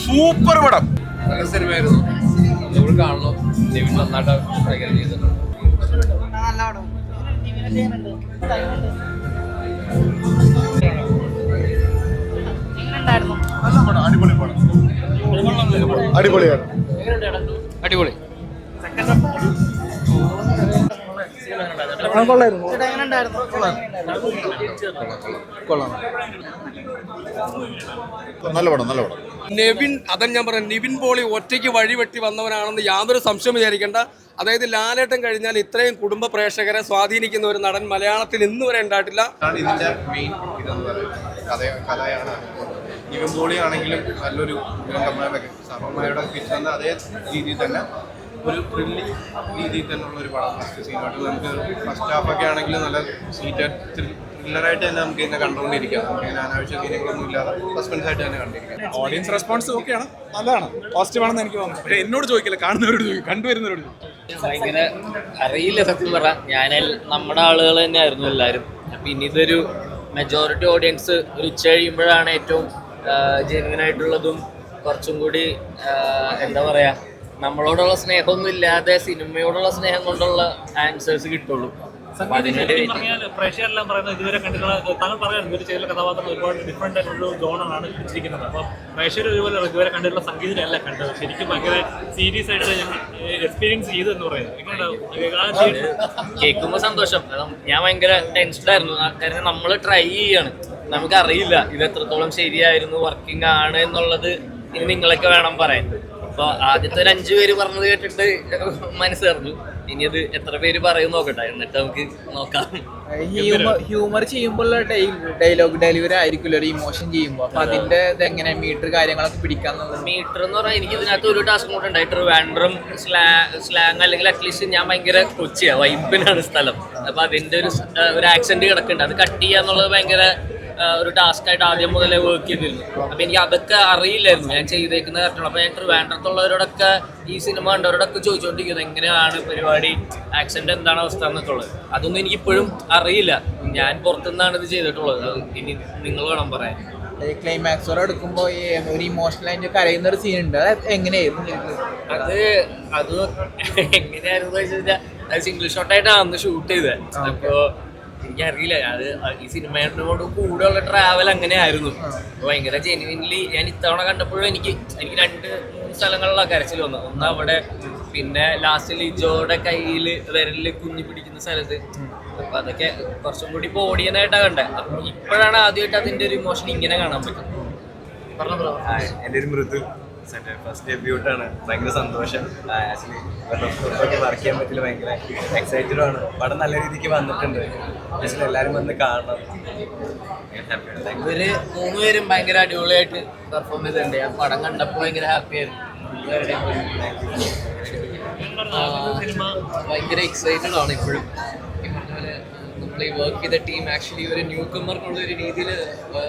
Super പടം. നല്ല സിനിമയായിരുന്നു. നമ്മൾ കാണണം. നിവിൻ നന്നായിട്ട് കൈകാര്യം ചെയ്തിട്ടുണ്ട്. അടിപൊളിയാണ്. അടിപൊളി. നല്ല പടം. നെവിൻ, അതാണ് ഞാൻ പറയാം, നിവിൻ പോളി ഒറ്റയ്ക്ക് വഴിവെട്ടി വന്നവനാണെന്ന് യാതൊരു സംശയം വിചാരിക്കേണ്ട. അതായത് ലാലേട്ടൻ കഴിഞ്ഞാൽ ഇത്രയും കുടുംബ പ്രേക്ഷകരെ സ്വാധീനിക്കുന്ന ഒരു നടൻ മലയാളത്തിൽ ഇന്ന് വരെ ഉണ്ടായിട്ടില്ല. ഇതിന്റെ മെയിൻ ഇതെന്ന് പറയുന്നത് കഥയാണ്. നിവിൻ പോളി ആണെങ്കിലും നല്ലൊരു സർവ്വമായുടെ പിച്ചുന്ന അതേ രീതിയിൽ തന്നെ ഒരു ത്രില്ലിംഗ് രീതിയിൽ തന്നെയുള്ള ഒരു പടം. ഫസ്റ്റ് സീനായിട്ട് നമുക്ക് ഫസ്റ്റ് ഹാഫൊക്കെ ആണെങ്കിലും നല്ല ത്രില്ലറായിട്ട് തന്നെ നമുക്ക് ഇതിനെ കണ്ടുകൊണ്ടിരിക്കാം. അങ്ങനെ അനാവശ്യ സീനുകളൊന്നും ഇല്ലാതെ സസ്പെൻസ് ആയിട്ട് തന്നെ കണ്ടിരിക്കാം. ഓഡിയൻസ് റെസ്പോൺസ് ഓക്കെയാണ്, നല്ലതാണ്, പോസിറ്റീവാണെന്ന് എനിക്ക് തോന്നുന്നു. പക്ഷേ എന്നോട് ചോദിക്കില്ല, കാണുന്നവരോട് കണ്ടുവരുന്നവരോട്. ഭയങ്കര അറിയില്ല സത്യം പറ. നമ്മുടെ ആളുകൾ തന്നെയായിരുന്നു എല്ലാവരും. പിന്നെ ഇതൊരു മെജോറിറ്റി ഓഡിയൻസ് ഒരു ഉച്ച കഴിയുമ്പോഴാണ് ഏറ്റവും ജെന്യുവൻ ആയിട്ടുള്ളതും കുറച്ചും കൂടി എന്താ പറയാ, നമ്മളോടുള്ള സ്നേഹമൊന്നും ഇല്ലാതെ സിനിമയോടുള്ള സ്നേഹം കൊണ്ടുള്ള ആൻസേഴ്സ് കിട്ടുള്ളൂ. പ്രേക്ഷകരെല്ലാം പറയുന്നത് ഇതുവരെ കണ്ടിട്ടുള്ള താങ്കൾ പറയാൻ ഒരു ചെയ്ത കഥാപാത്രം ഒരുപാട് ഡിഫറെന്റ് ആയിട്ടുള്ള ജോണാണ് പിടിച്ചിരിക്കുന്നത്. അപ്പോൾ പ്രേക്ഷകർ ഇതുവരെ കണ്ടിട്ടുള്ള സംഗീതമല്ല കണ്ടത്. ശരിക്കും ഭയങ്കര സീരിയസ് ആയിട്ട് എക്സ്പീരിയൻസ് ചെയ്തു എന്ന് പറയുന്നത് കേൾക്കുമ്പോൾ സന്തോഷം. ഞാൻ ഭയങ്കര ടെൻസ്ഡ് ആയിരുന്നു. കാരണം നമ്മൾ ട്രൈ ചെയ്യാണ്, നമുക്കറിയില്ല ഇത് എത്രത്തോളം ശരിയായിരുന്നു, വർക്കിംഗ് ആണ് എന്നുള്ളത് ഇനി നിങ്ങളൊക്കെ വേണം പറയാൻ. അപ്പോൾ ആദ്യത്തെ ഒരു 5 പേര് പറഞ്ഞത് കേട്ടിട്ട് മനസ്സറിഞ്ഞു. ഇനി അത് എത്ര പേര് പറയും നോക്കട്ടെ, എന്നിട്ട് നമുക്ക് നോക്കാം. ഹ്യൂമർ ചെയ്യുമ്പോൾ ഡയലോഗ് ഡെലിവറി ആയിരിക്കുമല്ലോ ഒരു ഇമോഷൻ ചെയ്യുമ്പോൾ. അപ്പൊ അതിന്റെ എങ്ങനെ മീറ്റർ കാര്യങ്ങളൊക്കെ പിടിക്കാന്നുള്ളത്. മീറ്റർ എന്ന് പറഞ്ഞാൽ എനിക്ക് ഇതിനകത്ത് ഒരു ടാസ്ക് കൂടെ ഉണ്ടായിട്ട് ട്രിവാൻഡ്രം സ്ലാങ് അല്ലെങ്കിൽ അറ്റ്ലീസ്റ്റ് ഞാൻ ഭയങ്കര കൊച്ചിയാ, വൈപ്പിനാണ് സ്ഥലം. അപ്പൊ അതിന്റെ ഒരു ആക്സെന്റ് കിടക്കുന്നുണ്ട്. അത് കട്ട് ചെയ്യാന്നുള്ളത് ഭയങ്കര ഒരു ടാസ്ക് ആയിട്ട് ആദ്യം മുതലേ വർക്ക് ചെയ്തിരുന്നു. അപ്പൊ എനിക്ക് അതൊക്കെ അറിയില്ലായിരുന്നു ഞാൻ ചെയ്തേക്കുന്ന കറക്റ്റാണ്. അപ്പൊ ഞാൻ ട്രിവാൻഡ്രത്തുള്ളവരോടൊക്കെ ഈ സിനിമ കണ്ടവരോടൊക്കെ ചോദിച്ചുകൊണ്ടിരിക്കുന്നത് എങ്ങനെയാണ് പരിപാടി, ആക്സെന്റ് എന്താണ് അവസ്ഥ എന്നൊക്കെ ഉള്ളത്. അതൊന്നും എനിക്കിപ്പോഴും അറിയില്ല. ഞാൻ പുറത്തുനിന്നാണ് ഇത് ചെയ്തിട്ടുള്ളത്. ഇനി നിങ്ങൾ വേണം പറയാൻ. ക്ലൈമാക്സോടെ എടുക്കുമ്പോൾ ഒരു ഇമോഷണൽ ആയിട്ട് കരയുന്ന ഒരു സീൻ ഉണ്ട്. അത് എങ്ങനെയായിരുന്നു? അത് എങ്ങനെയായിരുന്നു വെച്ചാൽ അത് സിംഗിൾ ഷോട്ടായിട്ടാണ് അന്ന് ഷൂട്ട് ചെയ്തത്. അപ്പോ എനിക്കറിയില്ല, അത് ഈ സിനിമയോട് കൂടെയുള്ള ട്രാവൽ അങ്ങനെയായിരുന്നു. ഭയങ്കര ജെന്യുവൻലി ഞാൻ ഇത്തവണ കണ്ടപ്പോഴും എനിക്ക് 2-3 സ്ഥലങ്ങളിലാണ് കരച്ചിൽ വന്നത്. ഒന്ന് അവിടെ, പിന്നെ ലാസ്റ്റ് ലിജോയുടെ കയ്യിൽ വിരലിൽ കുഞ്ഞു പിടിക്കുന്ന സ്ഥലത്ത്. അപ്പൊ അതൊക്കെ കുറച്ചും കൂടി ഓടിയനായിട്ടാണ് കണ്ടത്. അപ്പൊ ഇപ്പോഴാണ് ആദ്യമായിട്ട് അതിന്റെ ഒരു ഇമോഷൻ ഇങ്ങനെ കാണാൻ പറ്റും. എൻ്റെ ഒരു മൃദു ഫസ്റ്റ് ഡെബ്യൂട്ടാണ്. ഭയങ്കര സന്തോഷം. ആക്ച്വലി വർക്ക് ചെയ്യാൻ പറ്റില്ല, ഭയങ്കര എക്സൈറ്റഡ് ആണ്. പടം നല്ല രീതിക്ക് വന്നിട്ടുണ്ട്. ആക്ച്വലി എല്ലാവരും വന്ന് കാണണം. ഇവര് 3 പേരും ഭയങ്കര അടിപൊളിയായിട്ട് പെർഫോം ചെയ്തിട്ടുണ്ട്. ഞാൻ പടം കണ്ടപ്പോൾ ഭയങ്കര ഹാപ്പി ആയിരുന്നു. ഭയങ്കര എക്സൈറ്റഡ് ആണ് ഇപ്പോഴും. നമ്മൾ ഈ വർക്ക് ചെയ്ത ടീം ആക്ച്വലി ഒരു ന്യൂ കമ്മറിനുള്ള ഒരു രീതിയിൽ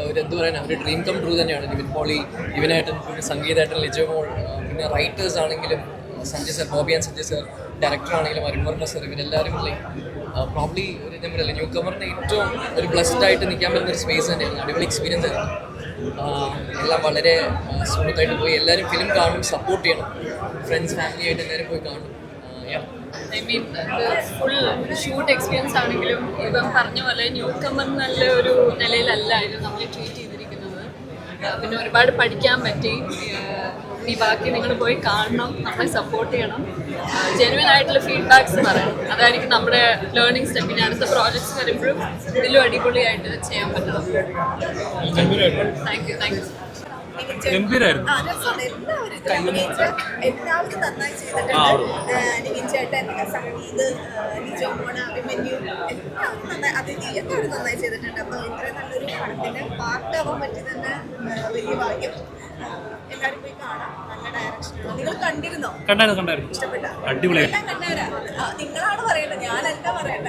ഒരു എന്താ പറയുക, ഒരു ഡ്രീം കം ട്രൂ തന്നെയാണ്. നിവിൻ പോളി, ഇവനായിട്ടും, പിന്നെ സംഗീതമായിട്ടും ലിജോ മോൾ, പിന്നെ റൈറ്റേഴ്സ് ആണെങ്കിലും Sanjay sir, Bobby and Sanjay sir, director ആണെങ്കിലും അരുൺവർമ്മ സർ, ഇവരെല്ലാവരും പ്രോബ്ലി ഒരു എന്താ പറയുക ന്യൂ കമ്മറിന് ഏറ്റവും ഒരു ബ്ലസ്ഡ് ആയിട്ട് നിൽക്കാൻ പറ്റുന്ന ഒരു സ്പേസ് തന്നെയായിരുന്നു. അടിപൊളി എക്സ്പീരിയൻസ് ആയിരുന്നു. എല്ലാം വളരെ സ്മൂത്തായിട്ട് പോയി. എല്ലാവരും ഫിലിം കാണും, സപ്പോർട്ട് ചെയ്യണം. ഫ്രണ്ട്സ്, ഫാമിലി ആയിട്ട് എല്ലാവരും പോയി കാണും. I mean full shoot experience ആണെങ്കിലും ഇപ്പം പറഞ്ഞ പോലെ ന്യൂ കമ്മർ നല്ല ഒരു നിലയിലല്ല ഇത് നമ്മൾ ട്രീറ്റ് ചെയ്തിരിക്കുന്നത്. പിന്നെ ഒരുപാട് പഠിക്കാൻ പറ്റി. ഇനി ബാക്കി നിങ്ങൾ പോയി കാണണം, നമ്മളെ സപ്പോർട്ട് ചെയ്യണം, ജെന്യുവൻ ആയിട്ടുള്ള ഫീഡ്ബാക്സ് പറയണം. അതായിരിക്കും നമ്മുടെ ലേണിംഗ് സ്റ്റെപ്പ്. പിന്നെ അടുത്ത പ്രോജക്ട്സ് വരുമ്പോഴും ഇതിലും അടിപൊളിയായിട്ട് ചെയ്യാൻ പറ്റണം. Thank you. ഗംഭീരായിരുന്നു. എല്ലാവരും നന്നായി ചെയ്തിട്ടുണ്ട്. നിവിൻ ചേട്ടൻ, സംഗീത്, ലിജോ മോണ, അഭിമന്യു, എല്ലാവരും നന്നായി ചെയ്തിട്ടുണ്ട്. അപ്പോൾ ഇത്രയും നല്ലൊരു പടത്തിന്റെ പാർട്ടാവാൻ പറ്റി തന്നെ വലിയ ഭാഗ്യം. എല്ലാവരും പോയി കാണാം. നല്ല ഡയറക്ഷനാണ്. നിങ്ങൾ കണ്ടിരുന്നോ? കണ്ടായിരുന്നു. ഇഷ്ടപ്പെട്ട? അടിപൊളിയായി. എല്ലാം കണ്ടവരാ? നിങ്ങളാണ് പറയേണ്ടത്, ഞാനല്ല പറയണ്ട.